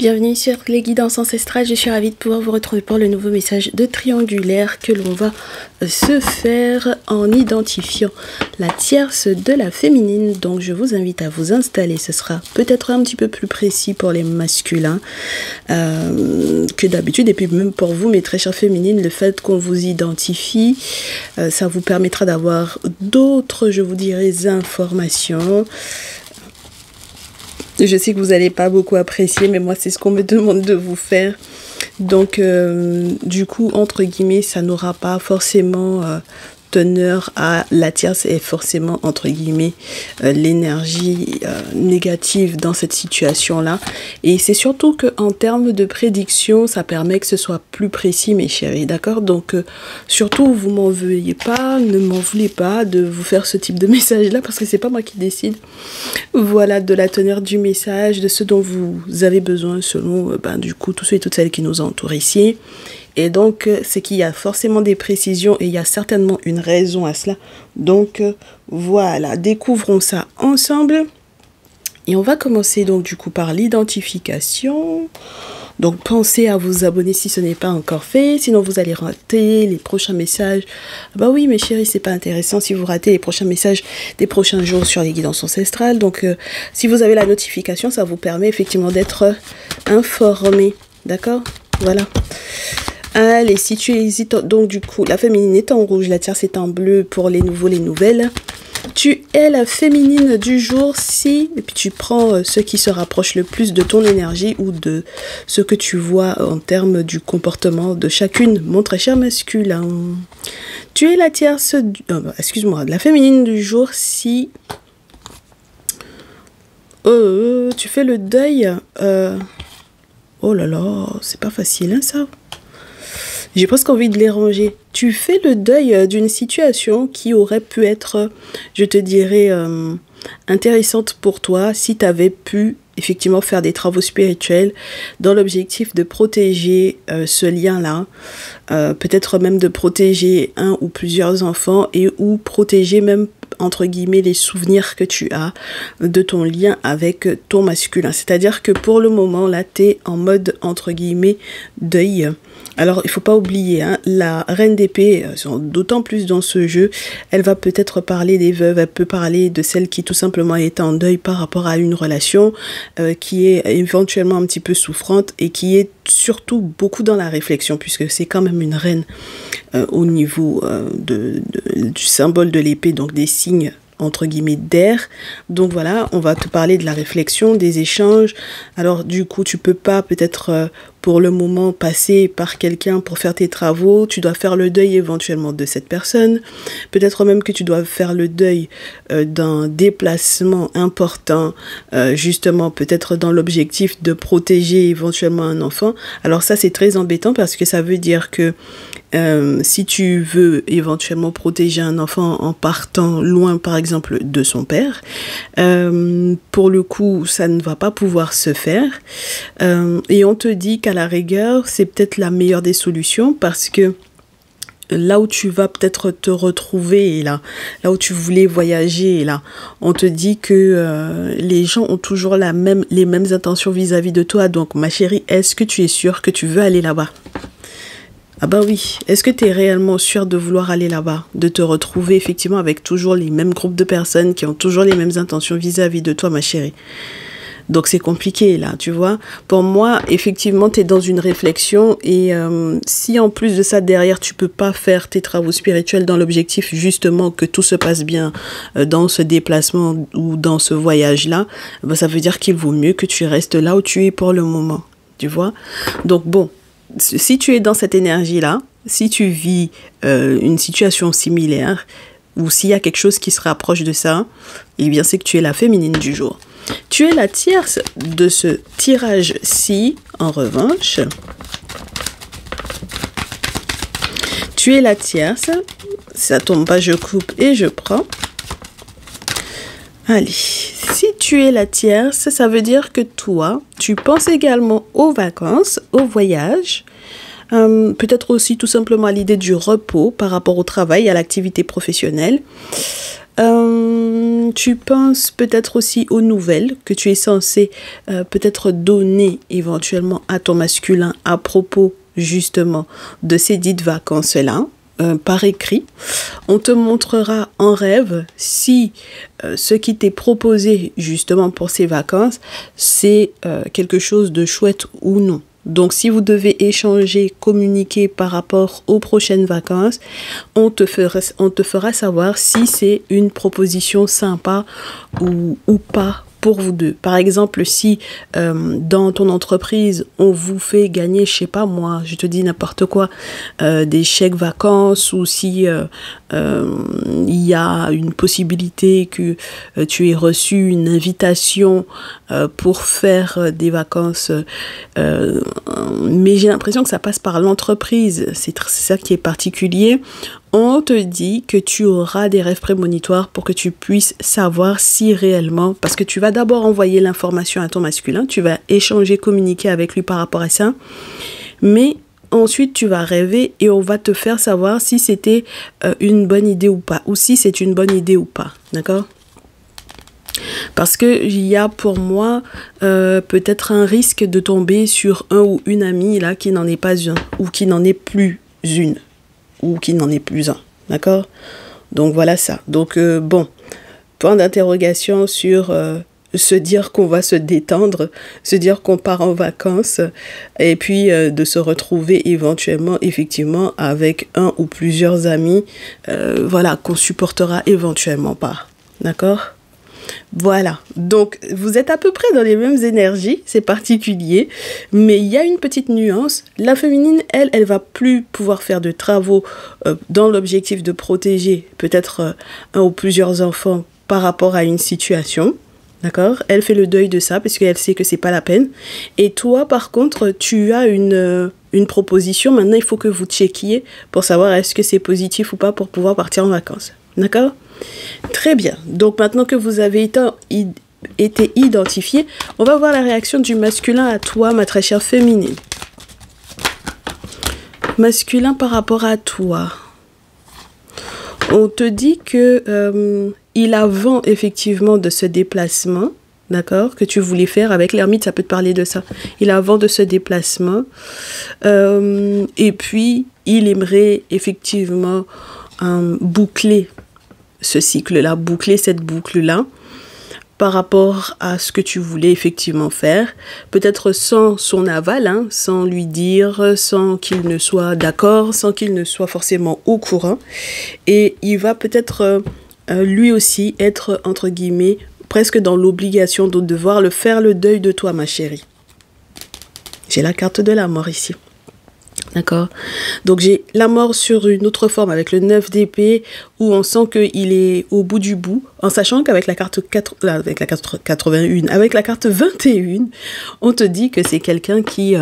Bienvenue sur les guidances ancestrales, je suis ravie de pouvoir vous retrouver pour le nouveau message de triangulaire que l'on va se faire en identifiant la tierce de la féminine. Donc je vous invite à vous installer, ce sera peut-être un petit peu plus précis pour les masculins que d'habitude, et puis même pour vous mes très chères féminines, le fait qu'on vous identifie, ça vous permettra d'avoir d'autres, je vous dirais, informations. Je sais que vous n'allez pas beaucoup apprécier, mais moi, c'est ce qu'on me demande de vous faire. Donc, du coup, entre guillemets, ça n'aura pas forcément teneur à la tierce et forcément, entre guillemets, l'énergie négative dans cette situation-là. Et c'est surtout qu'en termes de prédiction, ça permet que ce soit plus précis, mes chéris, d'accord? Donc, surtout, vous m'en veuillez pas, ne m'en voulez pas de vous faire ce type de message-là, parce que c'est pas moi qui décide. Voilà, de la teneur du message, de ce dont vous avez besoin selon, du coup, tous ceux et toutes celles qui nous entourent ici. Et donc, c'est qu'il y a forcément des précisions et il y a certainement une raison à cela. Donc, voilà, découvrons ça ensemble. Et on va commencer donc du coup par l'identification. Donc, pensez à vous abonner si ce n'est pas encore fait. Sinon, vous allez rater les prochains messages. Bah oui, mes chéris, c'est pas intéressant si vous ratez les prochains messages des prochains jours sur les guidances ancestrales. Donc, si vous avez la notification, ça vous permet effectivement d'être informé. D'accord? Voilà. Allez, si tu hésites, donc du coup, la féminine est en rouge, la tierce est en bleu pour les nouveaux, les nouvelles. Tu es la féminine du jour si, et puis tu prends ce qui se rapproche le plus de ton énergie ou de ce que tu vois en termes du comportement de chacune, mon très cher masculin. Tu es la tierce, excuse-moi, la féminine du jour si tu fais le deuil. Oh là là, c'est pas facile, hein, ça. J'ai presque envie de les ranger. Tu fais le deuil d'une situation qui aurait pu être, je te dirais, intéressante pour toi si tu avais pu effectivement faire des travaux spirituels dans l'objectif de protéger ce lien-là. Peut-être même de protéger un ou plusieurs enfants et ou protéger même entre guillemets les souvenirs que tu as de ton lien avec ton masculin. C'est-à-dire que pour le moment là, tu es en mode entre guillemets deuil. Alors, il faut pas oublier, hein, la reine d'épée, d'autant plus dans ce jeu, elle va peut-être parler des veuves, elle peut parler de celle qui tout simplement est en deuil par rapport à une relation qui est éventuellement un petit peu souffrante et qui est surtout beaucoup dans la réflexion, puisque c'est quand même une reine au niveau du symbole de l'épée, donc des signes entre guillemets d'air. Donc voilà, on va te parler de la réflexion, des échanges. Alors du coup, tu peux pas peut-être pour le moment passer par quelqu'un pour faire tes travaux. Tu dois faire le deuil éventuellement de cette personne. Peut-être même que tu dois faire le deuil d'un déplacement important, justement peut-être dans l'objectif de protéger éventuellement un enfant. Alors ça, c'est très embêtant parce que ça veut dire que si tu veux éventuellement protéger un enfant en partant loin, par exemple, de son père, pour le coup, ça ne va pas pouvoir se faire. Et on te dit qu'à la rigueur, c'est peut-être la meilleure des solutions parce que là où tu vas peut-être te retrouver, et là où tu voulais voyager, et là, on te dit que les gens ont toujours les mêmes intentions vis-à-vis de toi. Donc, ma chérie, est-ce que tu es sûre que tu veux aller là-bas ? Ah bah oui, est-ce que tu es réellement sûre de vouloir aller là-bas, de te retrouver effectivement avec toujours les mêmes groupes de personnes qui ont toujours les mêmes intentions vis-à-vis de toi, ma chérie? Donc c'est compliqué là, tu vois. Pour moi, effectivement, tu es dans une réflexion et si en plus de ça, derrière, tu peux pas faire tes travaux spirituels dans l'objectif justement que tout se passe bien dans ce déplacement ou dans ce voyage-là, bah, ça veut dire qu'il vaut mieux que tu restes là où tu es pour le moment, tu vois. Donc bon, si tu es dans cette énergie-là, si tu vis une situation similaire ou s'il y a quelque chose qui se rapproche de ça, eh bien c'est que tu es la féminine du jour. Tu es la tierce de ce tirage-ci, en revanche. Tu es la tierce. Ça tombe pas, je coupe et je prends. Allez, si tu es la tierce, ça veut dire que toi, tu penses également aux vacances, au voyage, Peut-être aussi tout simplement à l'idée du repos par rapport au travail, à l'activité professionnelle. Tu penses peut-être aussi aux nouvelles que tu es censé peut-être donner éventuellement à ton masculin à propos justement de ces dites vacances-là. Par écrit, on te montrera en rêve si ce qui t'est proposé justement pour ces vacances, c'est quelque chose de chouette ou non. Donc, si vous devez échanger, communiquer par rapport aux prochaines vacances, on te fera savoir si c'est une proposition sympa ou pas pour vous deux. Par exemple, si dans ton entreprise, on vous fait gagner, je sais pas moi, je te dis n'importe quoi, des chèques vacances, ou si il y a une possibilité que tu aies reçu une invitation pour faire des vacances, mais j'ai l'impression que ça passe par l'entreprise, c'est ça qui est particulier. On te dit que tu auras des rêves prémonitoires pour que tu puisses savoir si réellement, parce que tu vas d'abord envoyer l'information à ton masculin, tu vas échanger, communiquer avec lui par rapport à ça, mais ensuite tu vas rêver et on va te faire savoir si c'était une bonne idée ou pas, ou si c'est une bonne idée ou pas, d'accord ? Parce qu'il y a pour moi peut-être un risque de tomber sur un ou une amie là qui n'en est pas un, ou qui n'en est plus une, ou qui n'en est plus un, d'accord? Donc voilà ça. Donc bon, point d'interrogation sur se dire qu'on va se détendre, se dire qu'on part en vacances, et puis de se retrouver éventuellement, effectivement, avec un ou plusieurs amis, voilà, qu'on supportera éventuellement pas, d'accord? Voilà, donc vous êtes à peu près dans les mêmes énergies, c'est particulier, mais il y a une petite nuance. La féminine, elle va plus pouvoir faire de travaux dans l'objectif de protéger peut-être un ou plusieurs enfants par rapport à une situation, d'accord? Elle fait le deuil de ça parce qu'elle sait que c'est pas la peine. Et toi, par contre, tu as une proposition. Maintenant, il faut que vous checkiez pour savoir est-ce que c'est positif ou pas pour pouvoir partir en vacances, d'accord? Très bien. Donc maintenant que vous avez été identifié, on va voir la réaction du masculin à toi, ma très chère féminine. Masculin par rapport à toi. On te dit que il a vent effectivement de ce déplacement, d'accord, que tu voulais faire avec l'ermite, ça peut te parler de ça. Il a vent de ce déplacement. Et puis, il aimerait effectivement boucler ce cycle-là, boucler cette boucle-là par rapport à ce que tu voulais effectivement faire, peut-être sans son aval, hein, sans lui dire, sans qu'il ne soit d'accord, sans qu'il ne soit forcément au courant. Et il va peut-être lui aussi être, entre guillemets, presque dans l'obligation de devoir le faire le deuil de toi, ma chérie. J'ai la carte de la mort ici. D'accord. Donc j'ai la mort sur une autre forme avec le 9 d'épée où on sent qu'il est au bout du bout, en sachant qu'avec la carte 81, avec la carte 21, on te dit que c'est quelqu'un qui,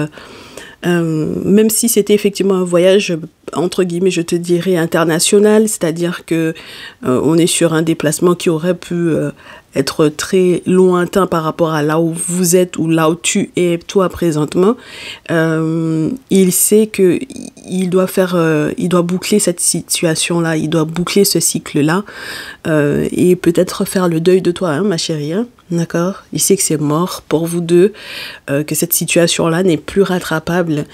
même si c'était effectivement un voyage, entre guillemets, je te dirais international, c'est-à-dire que on est sur un déplacement qui aurait pu être très lointain par rapport à là où vous êtes ou là où tu es toi présentement, il sait que il doit boucler cette situation-là, il doit boucler ce cycle-là et peut-être faire le deuil de toi, hein, ma chérie, hein, d'accord? Il sait que c'est mort pour vous deux, que cette situation-là n'est plus rattrapable.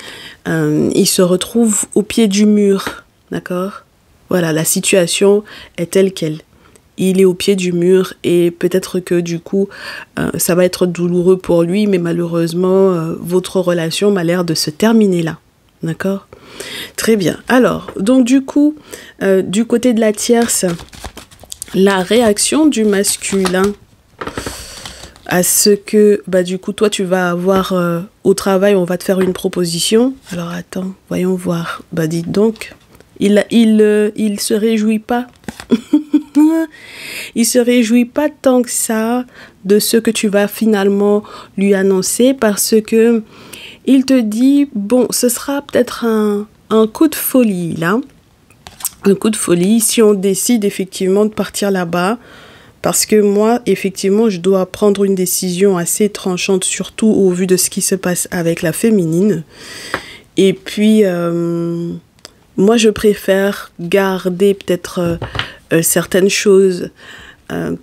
Il se retrouve au pied du mur, d'accord? Voilà, la situation est telle qu'elle. Il est au pied du mur et peut-être que du coup, ça va être douloureux pour lui, mais malheureusement, votre relation m'a l'air de se terminer là. D'accord? Très bien. Alors, donc du coup, du côté de la tierce, la réaction du masculin à ce que, bah du coup, toi, tu vas avoir au travail, on va te faire une proposition. Alors, attends, voyons voir. Bah dites donc, il se réjouit pas. Il se réjouit pas tant que ça de ce que tu vas finalement lui annoncer parce que il te dit, bon, ce sera peut-être un coup de folie là, un coup de folie si on décide effectivement de partir là-bas parce que moi, effectivement, je dois prendre une décision assez tranchante, surtout au vu de ce qui se passe avec la féminine. Et puis, moi, je préfère garder peut-être certaines choses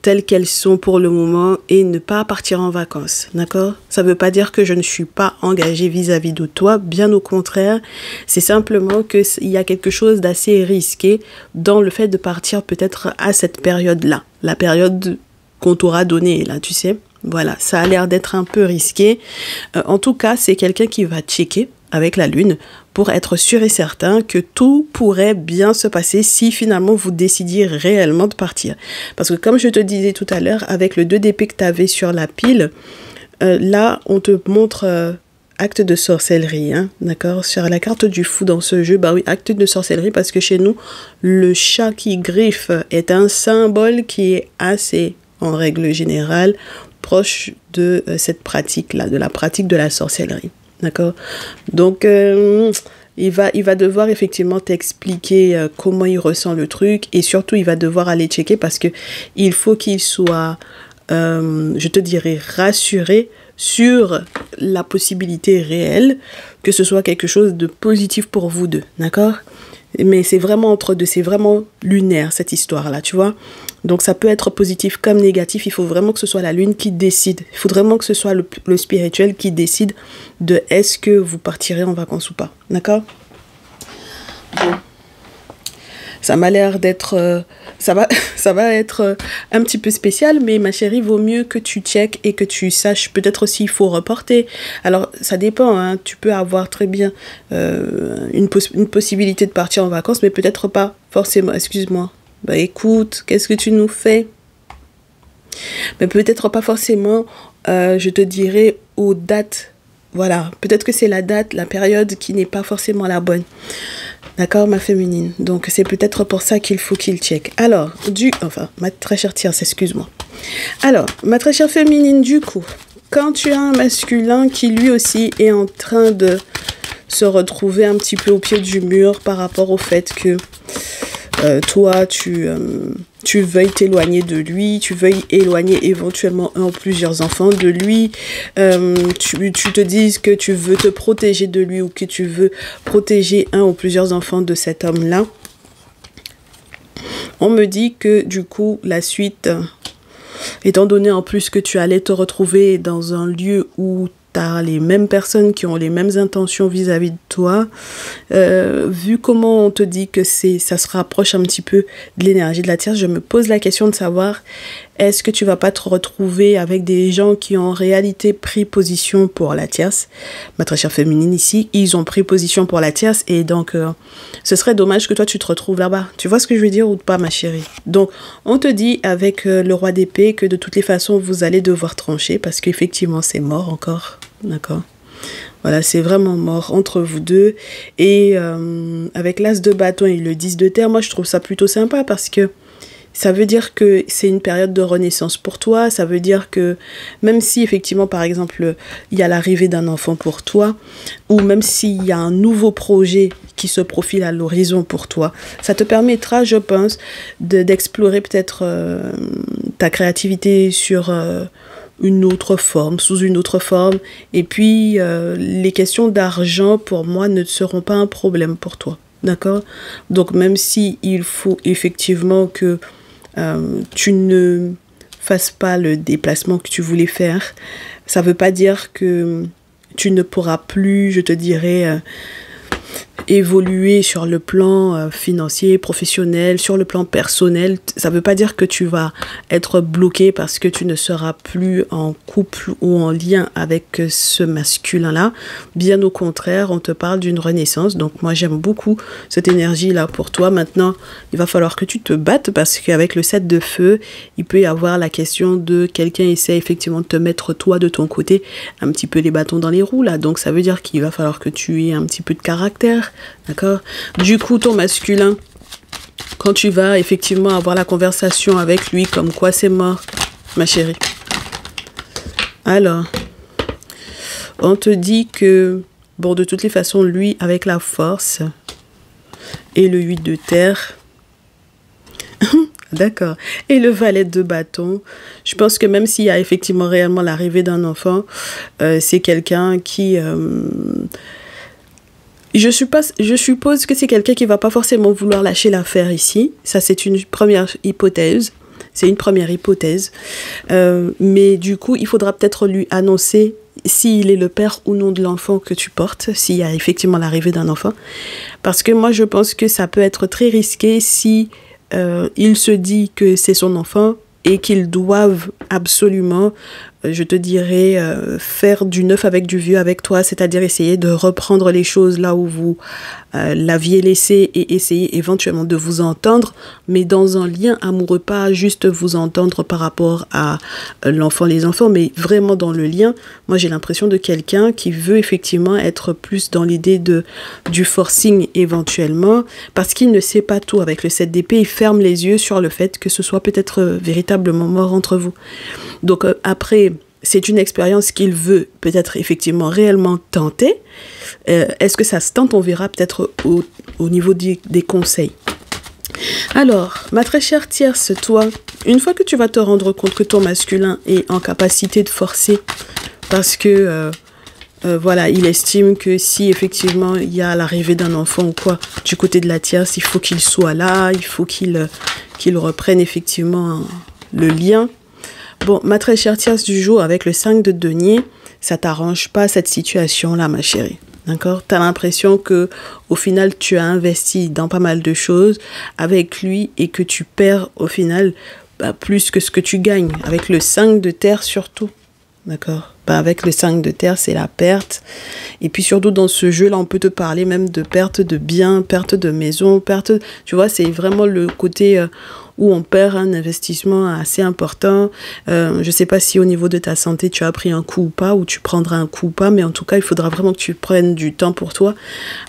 telles qu'elles sont pour le moment et ne pas partir en vacances, d'accord? Ça ne veut pas dire que je ne suis pas engagée vis-à-vis de toi, bien au contraire. C'est simplement qu'il y a quelque chose d'assez risqué dans le fait de partir peut-être à cette période-là, la période qu'on t'aura donnée, là, tu sais. Voilà, ça a l'air d'être un peu risqué. En tout cas, c'est quelqu'un qui va checker avec la lune pour être sûr et certain que tout pourrait bien se passer si finalement vous décidiez réellement de partir. Parce que comme je te disais tout à l'heure, avec le 2 d'épée que tu avais sur la pile, là, on te montre acte de sorcellerie, hein, d'accord? Sur la carte du fou dans ce jeu, bah oui, acte de sorcellerie, parce que chez nous, le chat qui griffe est un symbole qui est assez, en règle générale, proche de cette pratique-là, de la pratique de la sorcellerie. D'accord? Donc, il va devoir effectivement t'expliquer comment il ressent le truc et surtout, il va devoir aller checker parce que il faut qu'il soit, je te dirais, rassuré sur la possibilité réelle que ce soit quelque chose de positif pour vous deux. D'accord? Mais c'est vraiment entre deux, c'est vraiment lunaire cette histoire-là, tu vois. Donc ça peut être positif comme négatif, il faut vraiment que ce soit la lune qui décide. Il faut vraiment que ce soit le spirituel qui décide de est-ce que vous partirez en vacances ou pas. D'accord? Bon. Ça m'a l'air d'être... ça va être un petit peu spécial, mais ma chérie, vaut mieux que tu checkes et que tu saches peut-être s'il faut reporter. Alors, ça dépend, hein, tu peux avoir très bien une possibilité de partir en vacances, mais peut-être pas forcément, excuse-moi. Bah écoute, qu'est-ce que tu nous fais? Mais peut-être pas forcément, je te dirais, aux dates. Voilà, peut-être que c'est la date, la période qui n'est pas forcément la bonne. D'accord, ma féminine. Donc, c'est peut-être pour ça qu'il faut qu'il check. Alors, ma très chère tierce, excuse-moi. Alors, ma très chère féminine, du coup, quand tu as un masculin qui lui aussi est en train de se retrouver un petit peu au pied du mur par rapport au fait que toi, tu veuilles t'éloigner de lui, tu veuilles éloigner éventuellement un ou plusieurs enfants de lui, tu te dises que tu veux te protéger de lui ou que tu veux protéger un ou plusieurs enfants de cet homme-là. On me dit que du coup, la suite, étant donné en plus que tu allais te retrouver dans un lieu où tu as les mêmes personnes qui ont les mêmes intentions vis-à-vis de toi, vu comment on te dit que ça se rapproche un petit peu de l'énergie de la tierce, je me pose la question de savoir, est-ce que tu vas pas te retrouver avec des gens qui ont en réalité pris position pour la tierce? Ma très chère féminine ici, ils ont pris position pour la tierce et donc ce serait dommage que toi tu te retrouves là-bas. Tu vois ce que je veux dire ou pas, ma chérie? Donc on te dit avec le roi d'épée que de toutes les façons vous allez devoir trancher parce qu'effectivement c'est mort encore, d'accord? Voilà, c'est vraiment mort entre vous deux. Et avec l'as de bâton et le 10 de terre, moi je trouve ça plutôt sympa parce que ça veut dire que c'est une période de renaissance pour toi. Ça veut dire que même si effectivement, par exemple, il y a l'arrivée d'un enfant pour toi, ou même s'il y a un nouveau projet qui se profile à l'horizon pour toi, ça te permettra, je pense, d'explorer peut-être ta créativité sur une autre forme, sous une autre forme. Et puis, les questions d'argent, pour moi, ne seront pas un problème pour toi. D'accord? Donc, même si il faut effectivement que tu ne fasses pas le déplacement que tu voulais faire, ça ne veut pas dire que tu ne pourras plus, je te dirais, évoluer sur le plan financier, professionnel, sur le plan personnel. Ça ne veut pas dire que tu vas être bloqué parce que tu ne seras plus en couple ou en lien avec ce masculin-là. Bien au contraire, on te parle d'une renaissance. Donc moi, j'aime beaucoup cette énergie-là pour toi. Maintenant, il va falloir que tu te battes parce qu'avec le 7 de feu, il peut y avoir la question de quelqu'un essaie effectivement de te mettre toi de ton côté un petit peu les bâtons dans les roues là. Donc ça veut dire qu'il va falloir que tu aies un petit peu de caractère. D'accord? Du coup, ton masculin, quand tu vas effectivement avoir la conversation avec lui, comme quoi c'est mort, ma chérie. Alors, on te dit que, bon, de toutes les façons, lui, avec la force et le 8 de terre, d'accord, et le valet de bâton, je pense que même s'il y a effectivement réellement l'arrivée d'un enfant, c'est quelqu'un qui Je suppose que c'est quelqu'un qui va pas forcément vouloir lâcher l'affaire ici. Ça, c'est une première hypothèse. C'est une première hypothèse. Mais du coup, il faudra peut-être lui annoncer s'il est le père ou non de l'enfant que tu portes, s'il y a effectivement l'arrivée d'un enfant. Parce que moi, je pense que ça peut être très risqué si il se dit que c'est son enfant et qu'ils doivent absolument, je te dirais, faire du neuf avec du vieux avec toi, c'est-à-dire essayer de reprendre les choses là où vous l'aviez laissé et essayer éventuellement de vous entendre, mais dans un lien amoureux, pas juste vous entendre par rapport à l'enfant, les enfants, mais vraiment dans le lien. Moi, j'ai l'impression de quelqu'un qui veut effectivement être plus dans l'idée du forcing éventuellement, parce qu'il ne sait pas tout. Avec le 7 d'épée, il ferme les yeux sur le fait que ce soit peut-être véritablement mort entre vous. Donc après, c'est une expérience qu'il veut peut-être effectivement réellement tenter. Est-ce que ça se tente? On verra peut-être au niveau des conseils. Alors, ma très chère tierce, toi, une fois que tu vas te rendre compte que ton masculin est en capacité de forcer, parce que voilà, il estime que si effectivement il y a l'arrivée d'un enfant ou quoi, du côté de la tierce, il faut qu'il soit là, il faut qu'il reprenne effectivement le lien. Bon, ma très chère tierce du jour, avec le 5 de denier, ça t'arrange pas cette situation-là, ma chérie. D'accord? Tu as l'impression que au final, tu as investi dans pas mal de choses avec lui et que tu perds au final plus que ce que tu gagnes. Avec le 5 de terre surtout. D'accord? Avec le 5 de terre, c'est la perte. Et puis surtout dans ce jeu-là, on peut te parler même de perte de biens, perte de maison, perte... Tu vois, c'est vraiment le côté... où on perd un investissement assez important. Je ne sais pas si au niveau de ta santé, tu as pris un coup ou pas, ou tu prendras un coup ou pas, mais en tout cas, il faudra vraiment que tu prennes du temps pour toi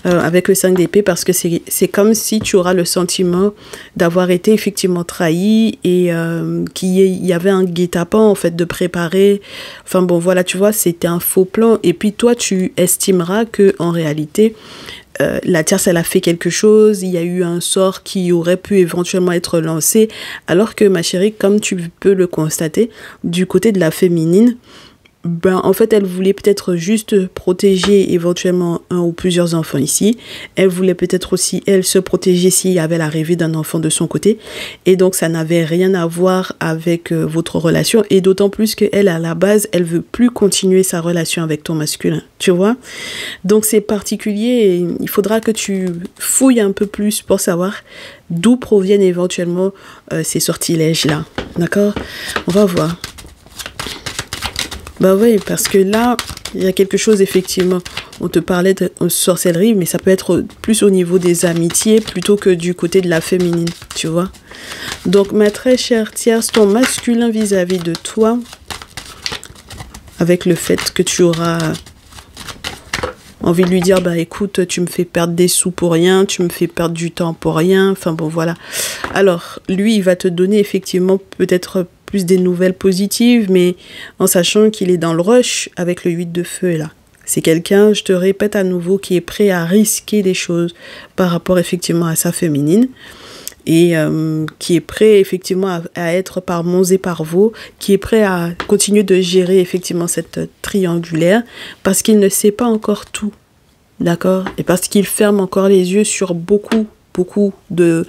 avec le 5 d'épée, parce que c'est comme si tu auras le sentiment d'avoir été effectivement trahi et qu'il y avait un guet-apens, en fait, de préparer. Enfin bon, voilà, tu vois, c'était un faux plan. Et puis toi, tu estimeras que en réalité... la tierce, elle a fait quelque chose, il y a eu un sort qui aurait pu éventuellement être lancé, alors que ma chérie, comme tu peux le constater, du côté de la féminine, en fait, elle voulait peut-être juste protéger éventuellement un ou plusieurs enfants ici. Elle voulait peut-être aussi, elle, se protéger s'il y avait l'arrivée d'un enfant de son côté. Et donc, ça n'avait rien à voir avec votre relation. Et d'autant plus qu'elle, à la base, elle veut plus continuer sa relation avec ton masculin. Tu vois? Donc, c'est particulier et il faudra que tu fouilles un peu plus pour savoir d'où proviennent éventuellement ces sortilèges-là. D'accord? On va voir. Bah oui, parce que là, il y a quelque chose, effectivement. On te parlait de sorcellerie, mais ça peut être plus au niveau des amitiés plutôt que du côté de la féminine, tu vois. Donc, ma très chère tierce, ton masculin vis-à-vis de toi, avec le fait que tu auras envie de lui dire, bah écoute, tu me fais perdre des sous pour rien, tu me fais perdre du temps pour rien, enfin bon, voilà. Alors, lui, il va te donner effectivement peut-être plus des nouvelles positives, mais en sachant qu'il est dans le rush avec le 8 de feu là. C'est quelqu'un, je te répète à nouveau, qui est prêt à risquer des choses par rapport effectivement à sa féminine et qui est prêt effectivement à être par Mons et par Vaux, qui est prêt à continuer de gérer effectivement cette triangulaire parce qu'il ne sait pas encore tout, d'accord? Et parce qu'il ferme encore les yeux sur beaucoup de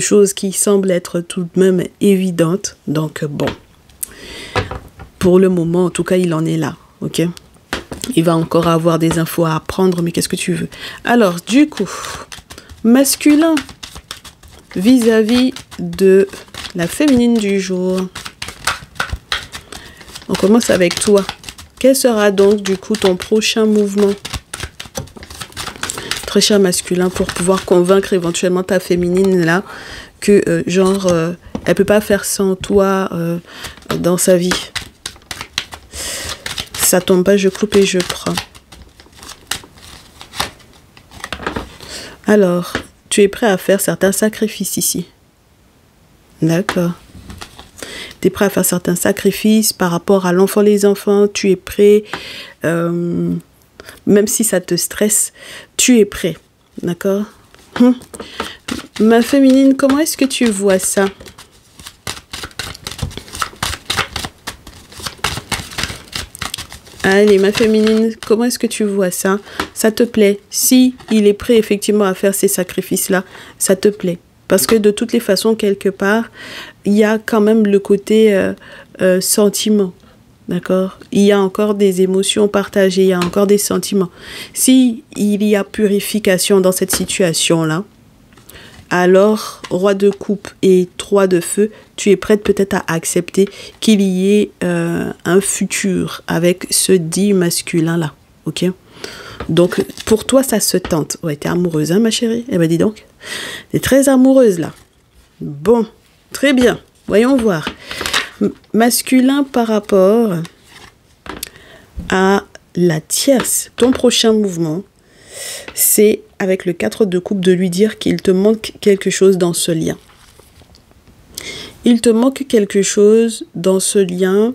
choses qui semblent être tout de même évidentes. Donc bon, pour le moment, en tout cas, il en est là, ok? Il va encore avoir des infos à apprendre, mais qu'est-ce que tu veux? Alors, du coup, masculin vis-à-vis de la féminine du jour. On commence avec toi. Quel sera donc, du coup, ton prochain mouvement? Très cher masculin, pour pouvoir convaincre éventuellement ta féminine là que elle peut pas faire sans toi dans sa vie. Ça tombe pas, je coupe et je prends. Alors, tu es prêt à faire certains sacrifices ici. D'accord. Tu es prêt à faire certains sacrifices par rapport à l'enfant, les enfants. Tu es prêt, même si ça te stresse, tu es prêt. D'accord? Ma féminine, comment est-ce que tu vois ça? Allez, ma féminine, comment est-ce que tu vois ça? Ça te plaît? Si il est prêt effectivement à faire ces sacrifices-là, ça te plaît? Parce que de toutes les façons, quelque part, il y a quand même le côté sentiment. D'accord? Il y a encore des émotions partagées, il y a encore des sentiments. Si il y a purification dans cette situation-là, alors, roi de coupe et 3 de feu, tu es prête peut-être à accepter qu'il y ait un futur avec ce dit masculin-là. Ok? Donc, pour toi, ça se tente. Ouais, t'es amoureuse, hein, ma chérie? Eh ben, dis donc. T'es très amoureuse, là. Bon, très bien. Voyons voir. Masculin par rapport à la tierce. Ton prochain mouvement, c'est avec le 4 de coupe de lui dire qu'il te manque quelque chose dans ce lien. Il te manque quelque chose dans ce lien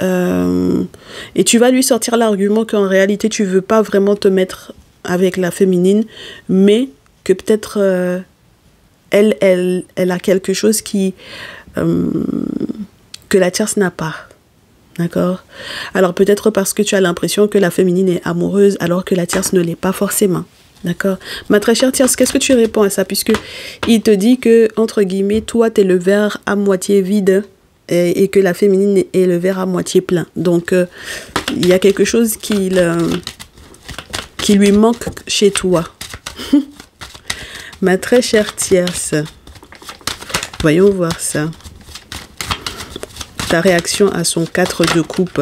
et tu vas lui sortir l'argument qu'en réalité tu veux pas vraiment te mettre avec la féminine, mais que peut-être elle a quelque chose qui que la tierce n'a pas. D'accord? Alors peut-être parce que tu as l'impression que la féminine est amoureuse alors que la tierce ne l'est pas forcément. D'accord? Ma très chère tierce, qu'est-ce que tu réponds à ça? Puisque il te dit que, entre guillemets, toi, tu es le verre à moitié vide et que la féminine est le verre à moitié plein. Donc, il y a quelque chose qui lui manque chez toi. Ma très chère tierce, voyons voir ça. Ta réaction à son 4 de coupe.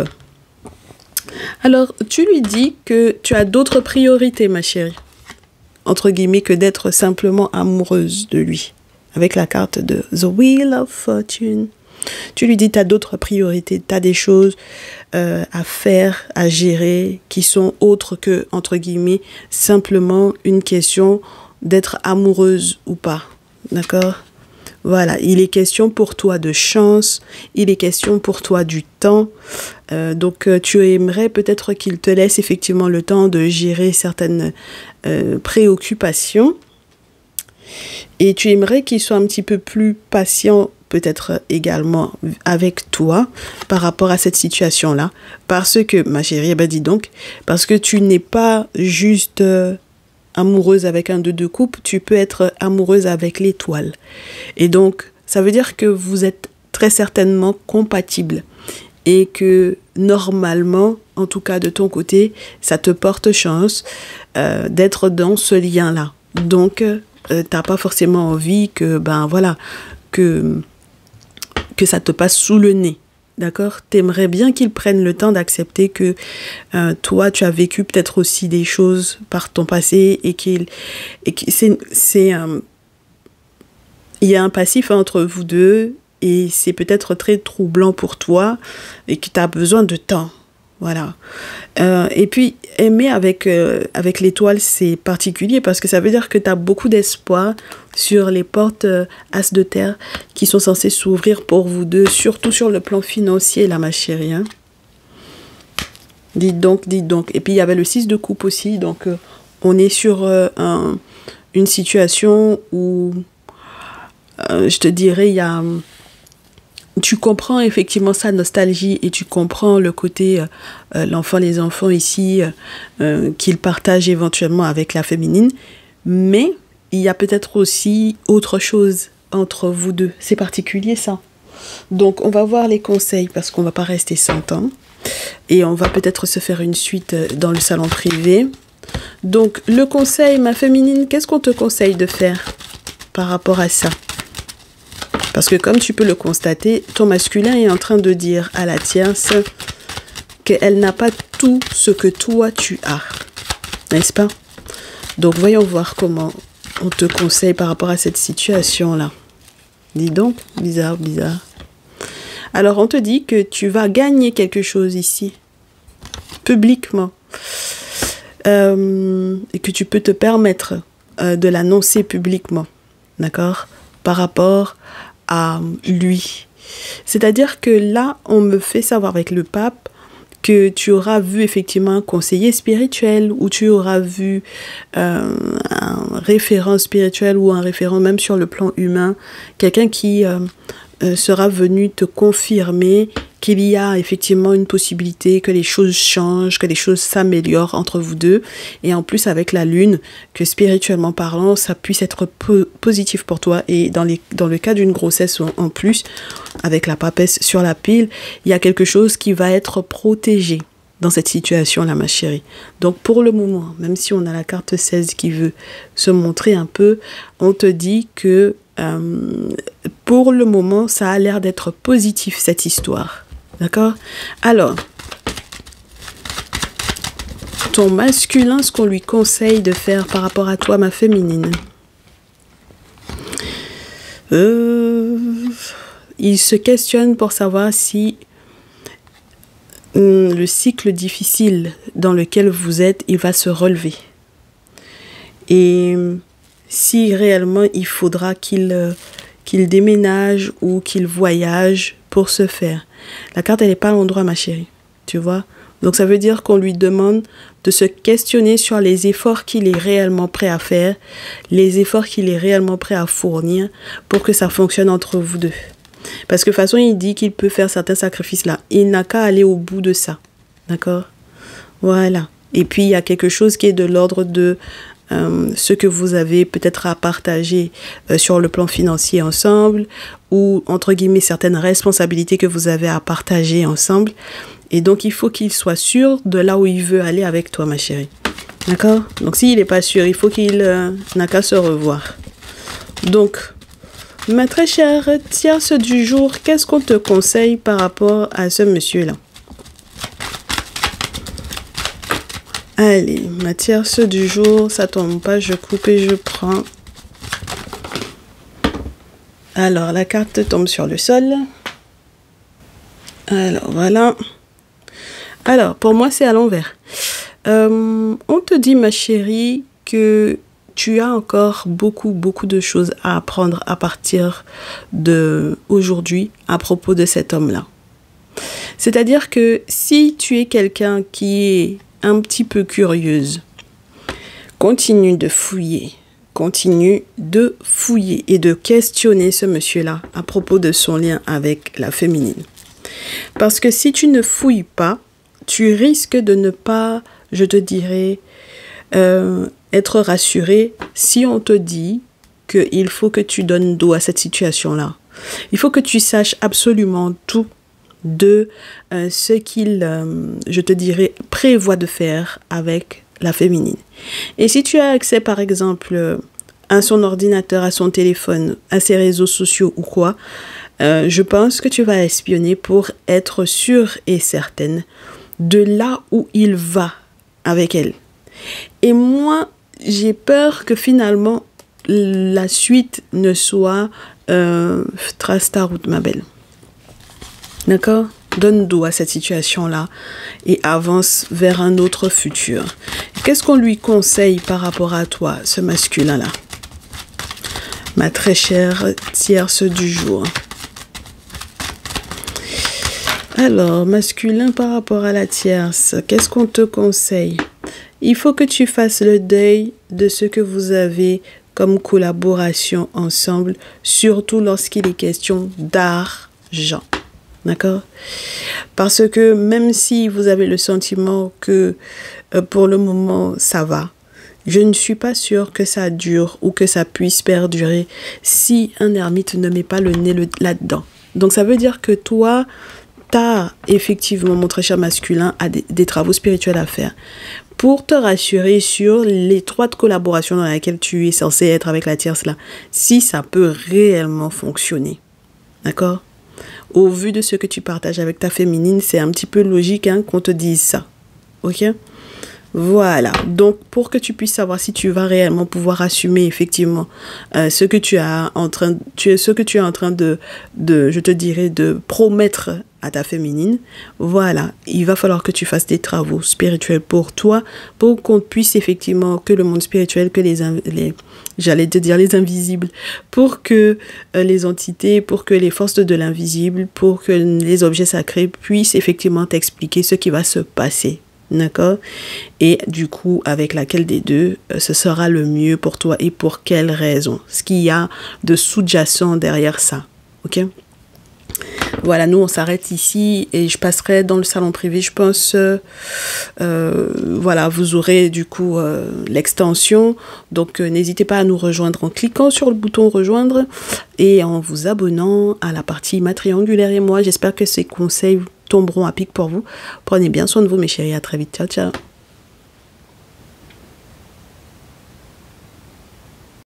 Alors, tu lui dis que tu as d'autres priorités, ma chérie. Entre guillemets, que d'être simplement amoureuse de lui. Avec la carte de The Wheel of Fortune. Tu lui dis, tu as d'autres priorités, tu as des choses à faire, à gérer, qui sont autres que, entre guillemets, simplement une question d'être amoureuse ou pas. D'accord? Voilà, il est question pour toi de chance, il est question pour toi du temps. Donc, tu aimerais peut-être qu'il te laisse effectivement le temps de gérer certaines préoccupations. Et tu aimerais qu'il soit un petit peu plus patient, peut-être également avec toi, par rapport à cette situation-là. Parce que, ma chérie, ben dis donc, parce que tu n'es pas juste... amoureuse avec un 2 de coupe, tu peux être amoureuse avec l'étoile. Et donc, ça veut dire que vous êtes très certainement compatibles. Et que normalement, en tout cas de ton côté, ça te porte chance d'être dans ce lien-là. Donc, t'as pas forcément envie que, ben voilà, que ça te passe sous le nez. D'accord? T'aimerais bien qu'il prenne le temps d'accepter que toi, tu as vécu peut-être aussi des choses par ton passé et il y a un passif entre vous deux et c'est peut-être très troublant pour toi et que tu as besoin de temps. Voilà. Et puis, aimer avec l'étoile, c'est particulier parce que ça veut dire que tu as beaucoup d'espoir sur les portes As de terre qui sont censées s'ouvrir pour vous deux, surtout sur le plan financier, là, ma chérie. Hein. Dites donc, dites donc. Et puis, il y avait le 6 de coupe aussi. Donc, on est sur une situation où, je te dirais, il y a... Tu comprends effectivement sa nostalgie et tu comprends le côté l'enfant, les enfants ici qu'il partage éventuellement avec la féminine. Mais il y a peut-être aussi autre chose entre vous deux. C'est particulier ça. Donc on va voir les conseils parce qu'on ne va pas rester sans temps. Et on va peut-être se faire une suite dans le salon privé. Donc le conseil, ma féminine, qu'est-ce qu'on te conseille de faire par rapport à ça ? Parce que comme tu peux le constater, ton masculin est en train de dire à la tierce qu'elle n'a pas tout ce que toi tu as. N'est-ce pas? Donc voyons voir comment on te conseille par rapport à cette situation-là. Dis donc, bizarre, bizarre. Alors on te dit que tu vas gagner quelque chose ici, publiquement. Et que tu peux te permettre de l'annoncer publiquement. D'accord? Par rapport à lui. C'est-à-dire que là, on me fait savoir avec le pape que tu auras vu effectivement un conseiller spirituel ou tu auras vu un référent spirituel ou un référent même sur le plan humain, quelqu'un qui sera venu te confirmer qu'il y a effectivement une possibilité que les choses changent, que les choses s'améliorent entre vous deux. Et en plus, avec la lune, que spirituellement parlant, ça puisse être positif pour toi. Et dans le cas d'une grossesse en plus, avec la papesse sur la pile, il y a quelque chose qui va être protégé dans cette situation-là, ma chérie. Donc, pour le moment, même si on a la carte 16 qui veut se montrer un peu, on te dit que pour le moment, ça a l'air d'être positif, cette histoire. D'accord? Alors, ton masculin, ce qu'on lui conseille de faire par rapport à toi, ma féminine. Il se questionne pour savoir si le cycle difficile dans lequel vous êtes, il va se relever. Et si réellement il faudra qu'il déménage ou qu'il voyage pour se faire. La carte, elle n'est pas à l'endroit, ma chérie. Tu vois? Donc, ça veut dire qu'on lui demande de se questionner sur les efforts qu'il est réellement prêt à faire, les efforts qu'il est réellement prêt à fournir pour que ça fonctionne entre vous deux. Parce que de toute façon, il dit qu'il peut faire certains sacrifices-là. Il n'a qu'à aller au bout de ça. D'accord? Voilà. Et puis, il y a quelque chose qui est de l'ordre de ce que vous avez peut-être à partager sur le plan financier ensemble ou, entre guillemets, certaines responsabilités que vous avez à partager ensemble. Et donc, il faut qu'il soit sûr de là où il veut aller avec toi, ma chérie. D'accord? Donc, s'il n'est pas sûr, il faut qu'il n'a qu'à se revoir. Donc, ma très chère tierce du jour, qu'est-ce qu'on te conseille par rapport à ce monsieur-là? Allez, ma tierce du jour, ça tombe pas, je coupe et je prends. Alors, la carte tombe sur le sol. Alors, voilà. Alors, pour moi, c'est à l'envers. On te dit, ma chérie, que tu as encore beaucoup de choses à apprendre à partir d'aujourd'hui à propos de cet homme-là. C'est-à-dire que si tu es quelqu'un qui est un petit peu curieuse, continue de fouiller et de questionner ce monsieur-là à propos de son lien avec la féminine. Parce que si tu ne fouilles pas, tu risques de ne pas, je te dirais, être rassuré si on te dit qu'il faut que tu donnes dos à cette situation-là. Il faut que tu saches absolument tout de ce qu'il, je te dirais, prévoit de faire avec la féminine. Et si tu as accès, par exemple, à son ordinateur, à son téléphone, à ses réseaux sociaux ou quoi, je pense que tu vas espionner pour être sûre et certaine de là où il va avec elle. Et moi, j'ai peur que finalement, la suite ne soit trace ta route, ma belle. D'accord? Donne dos à cette situation-là et avance vers un autre futur. Qu'est-ce qu'on lui conseille par rapport à toi, ce masculin-là? Ma très chère tierce du jour. Alors, masculin par rapport à la tierce, qu'est-ce qu'on te conseille? Il faut que tu fasses le deuil de ce que vous avez comme collaboration ensemble, surtout lorsqu'il est question d'argent. D'accord? Parce que même si vous avez le sentiment que pour le moment ça va, je ne suis pas sûre que ça dure ou que ça puisse perdurer si un ermite ne met pas le nez là-dedans. Donc ça veut dire que toi, tu as effectivement, mon très cher masculin, des travaux spirituels à faire pour te rassurer sur l'étroite collaboration dans laquelle tu es censé être avec la tierce là, si ça peut réellement fonctionner. D'accord? Au vu de ce que tu partages avec ta féminine, c'est un petit peu logique hein, qu'on te dise ça. Ok? Voilà. Donc, pour que tu puisses savoir si tu vas réellement pouvoir assumer effectivement ce que tu es en train de, je te dirais, de promettre à ta féminine, voilà, il va falloir que tu fasses des travaux spirituels pour toi, pour qu'on puisse effectivement, que le monde spirituel, que j'allais te dire les invisibles, pour que les entités, pour que les forces de l'invisible, pour que les objets sacrés puissent effectivement t'expliquer ce qui va se passer. D'accord? Et du coup, avec laquelle des deux, ce sera le mieux pour toi et pour quelle raison? Ce qu'il y a de sous-jacent derrière ça. Ok? Voilà, nous on s'arrête ici et je passerai dans le salon privé, je pense. Voilà, vous aurez du coup l'extension. Donc n'hésitez pas à nous rejoindre en cliquant sur le bouton rejoindre et en vous abonnant à la partie Ma Triangulaire et moi. J'espère que ces conseils tomberont à pic pour vous. Prenez bien soin de vous mes chéris, à très vite. Ciao, ciao.